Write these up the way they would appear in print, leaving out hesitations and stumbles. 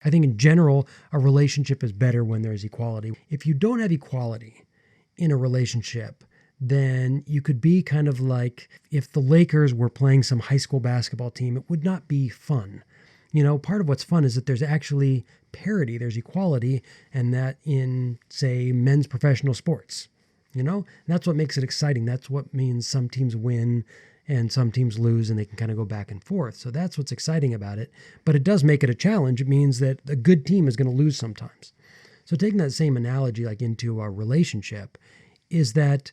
I think in general, a relationship is better when there's equality. If you don't have equality in a relationship, then you could be kind of like if the Lakers were playing some high school basketball team, it would not be fun. Part of what's fun is that there's actually parity, there's equality, and that in, say, men's professional sports, and that's what makes it exciting. That's what means some teams win and some teams lose, and they can kind of go back and forth. So that's what's exciting about it. But it does make it a challenge. It means that a good team is going to lose sometimes. So taking that same analogy like into our relationship is that,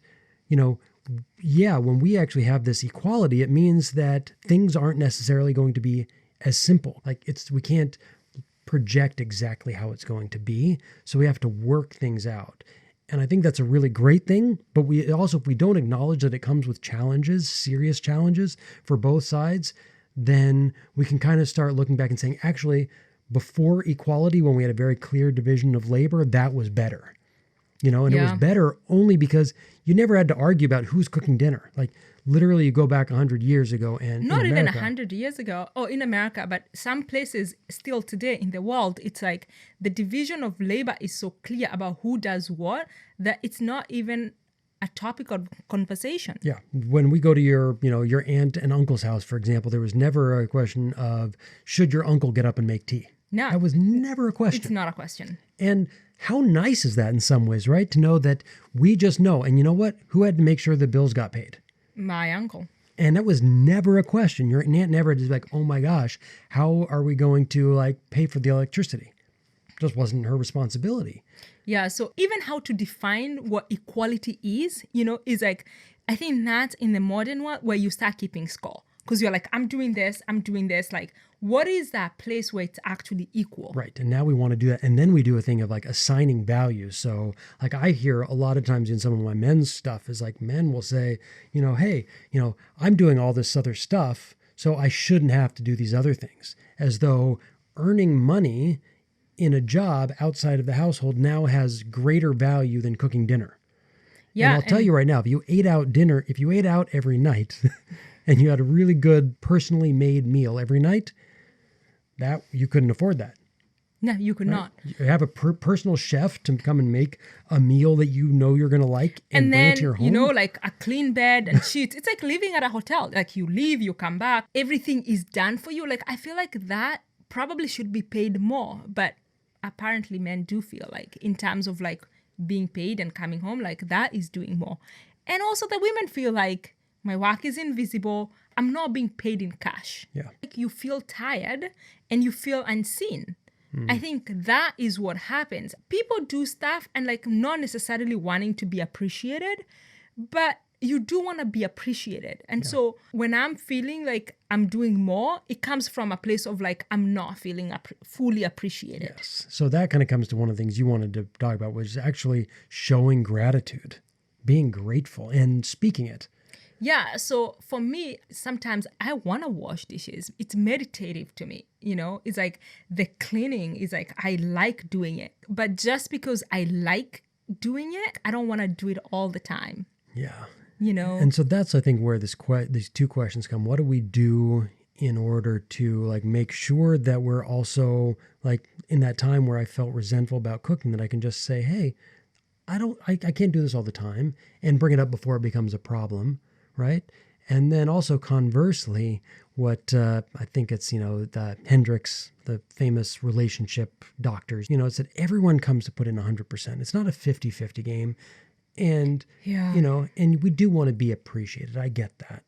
when we actually have this equality, it means that things aren't necessarily going to be as simple. We can't project exactly how it's going to be. So we have to work things out. And I think that's a really great thing. But we also, if we don't acknowledge that it comes with challenges, serious challenges for both sides, then we can kind of start looking back and saying, actually, before equality, when we had a very clear division of labor, that was better. It was better only because you never had to argue about who's cooking dinner. Literally, you go back 100 years ago and not even 100 years ago, or in America, but some places still today in the world, it's like the division of labor is so clear about who does what that it's not even a topic of conversation. Yeah. When we go to your aunt and uncle's house, for example, there was never a question of should your uncle get up and make tea. No. That was never a question. It's not a question. And how nice is that in some ways, right? To know that we just know. And you know what? Who had to make sure the bills got paid? My uncle. And that was never a question. Your aunt never just like, oh my gosh, how are we going to pay for the electricity? It just wasn't her responsibility. Yeah. So even how to define what equality is I think that's in the modern world where you start keeping score. Because you're like, I'm doing this. What is that place where it's actually equal? Right. And now we want to do that. And then we do a thing of assigning values. So I hear a lot of times in some of my men's stuff is men will say, hey, I'm doing all this other stuff, so I shouldn't have to do these other things. As though earning money in a job outside of the household now has greater value than cooking dinner. Yeah. And I'll tell you right now, if you ate out every night and you had a really good personally made meal every night, that you couldn't afford that. No, you could not. You have a personal chef to come and make a meal that you're going to like and bring it to your home. A clean bed and sheets. It's like living at a hotel. You leave, you come back, everything is done for you. I feel like that probably should be paid more. But apparently men do feel in terms of being paid and coming home, that is doing more. And also the women feel my work is invisible. I'm not being paid in cash. Yeah. You feel tired and you feel unseen. I think that is what happens. People do stuff and not necessarily wanting to be appreciated, but you do want to be appreciated. And so when I'm feeling I'm doing more, it comes from a place of I'm not feeling fully appreciated. Yes. So that kind of comes to one of the things you wanted to talk about, which is actually showing gratitude, being grateful and speaking it. Yeah, so for me, sometimes I want to wash dishes. It's meditative to me, It's the cleaning is I like doing it. But just because I like doing it, I don't want to do it all the time. Yeah. And so that's, I think, where these two questions come. What do we do in order to make sure that we're also in that time where I felt resentful about cooking, that I can just say, hey, I can't do this all the time, and bring it up before it becomes a problem. Right. And then also conversely, what I think it's, the Hendricks, the famous relationship doctors, it's that everyone comes to put in 100%. It's not a 50-50 game. And, and we do want to be appreciated. I get that.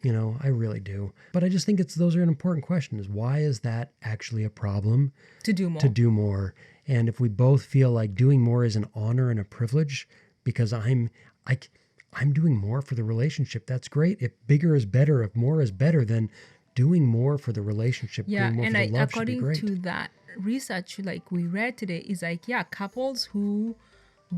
I really do. But I just think those are an important question is why is that actually a problem? To do more. And if we both feel like doing more is an honor and a privilege because I'm doing more for the relationship. That's great. If bigger is better, if more is better, then doing more for the relationship, doing more for the love should be great. According to that research we read today is couples who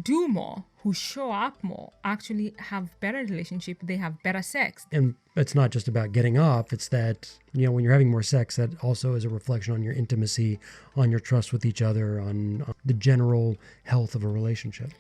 do more, who show up more, actually have better relationship. They have better sex. And it's not just about getting off. It's that, when you're having more sex, that also is a reflection on your intimacy, on your trust with each other, on the general health of a relationship.